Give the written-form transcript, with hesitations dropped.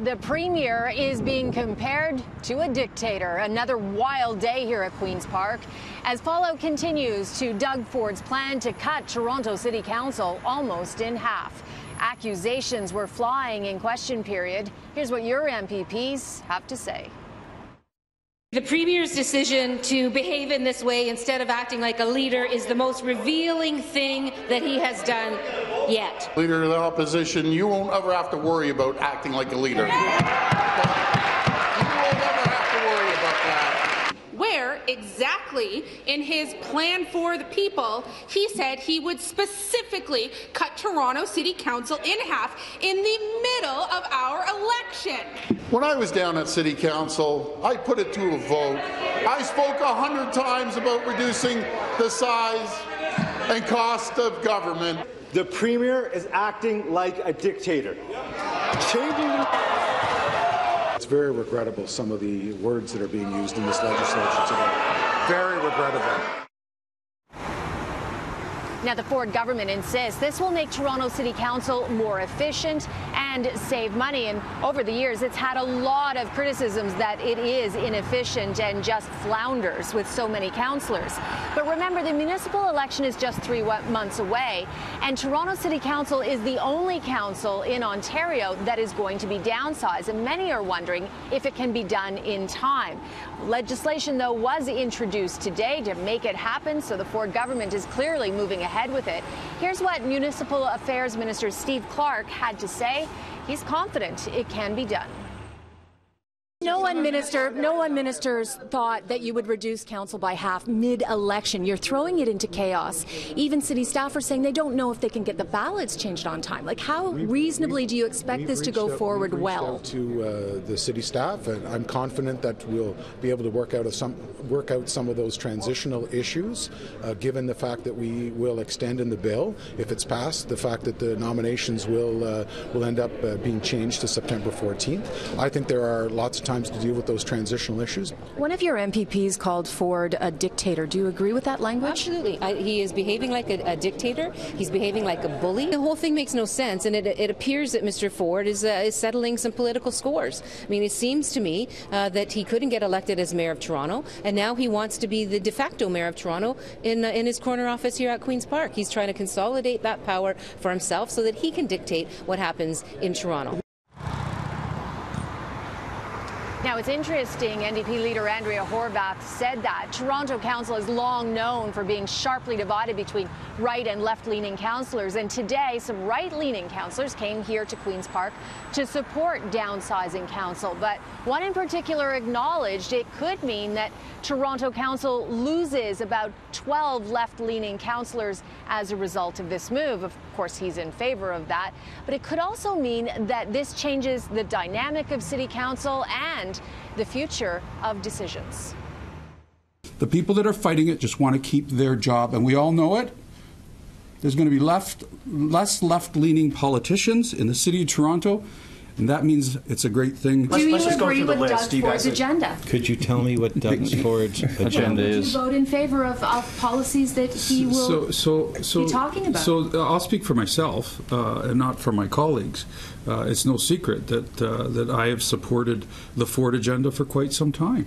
The Premier is being compared to a dictator. Another wild day here at Queen's Park as fallout continues to Doug Ford's plan to cut Toronto City Council almost in half. Accusations were flying in question period. Here's what your MPPs have to say. The Premier's decision to behave in this way instead of acting like a leader is the most revealing thing that he has done yet. Leader of the opposition, you won't ever have to worry about acting like a leader. You won't ever have to worry about that. Where exactly in his plan for the people he said he would specifically cut Toronto City Council in half in the middle of our election. When I was down at City Council, I put it to a vote. I spoke 100 times about reducing the size and cost of government. The Premier is acting like a dictator. It's very regrettable, some of the words that are being used in this legislation today. Very regrettable. Now, the Ford government insists this will make Toronto City Council more efficient and save money. And over the years, it's had a lot of criticisms that it is inefficient and just flounders with so many councillors. But remember, the municipal election is just 3 months away, and Toronto City Council is the only council in Ontario that is going to be downsized. And many are wondering if it can be done in time. Legislation, though, was introduced today to make it happen, so the Ford government is clearly moving ahead with it. Here's what Municipal Affairs Minister Steve Clark had to say. He's confident it can be done. No one ministers thought that you would reduce council by half mid-election. You're throwing it into chaos. Even city staff are saying they don't know if they can get the ballots changed on time. Like, how reasonably do you expect this to go forward well? To the city staff, and I'm confident that we'll be able to work out some of those transitional issues, given the fact that we will extend in the bill, if it's passed, the fact that the nominations will end up being changed to September 14th. I think there are lots of times to deal with those transitional issues. One of your MPPs called Ford a dictator. Do you agree with that language? Absolutely. He is behaving like a dictator. He's behaving like a bully. The whole thing makes no sense, and it appears that Mr. Ford is settling some political scores. I mean, it seems to me that he couldn't get elected as mayor of Toronto, and now he wants to be the de facto mayor of Toronto in his corner office here at Queen's Park. He's trying to consolidate that power for himself so that he can dictate what happens in Toronto. Now, it's interesting, NDP leader Andrea Horwath said that Toronto Council is long known for being sharply divided between right and left-leaning councillors. And today, some right-leaning councillors came here to Queen's Park to support downsizing council. But one in particular acknowledged it could mean that Toronto Council loses about 12 left-leaning councillors as a result of this move. Of course, he's in favor of that. But it could also mean that this changes the dynamic of City Council and the future of decisions. The people that are fighting it just want to keep their job, and we all know it. There's going to be less left-leaning politicians in the city of Toronto, and that means it's a great thing. Do you agree with Doug Ford's agenda? Could you tell me what Doug Ford's agenda is? Would you vote in favor of policies that he will be talking about? So I'll speak for myself and not for my colleagues. It's no secret that I have supported the Ford agenda for quite some time.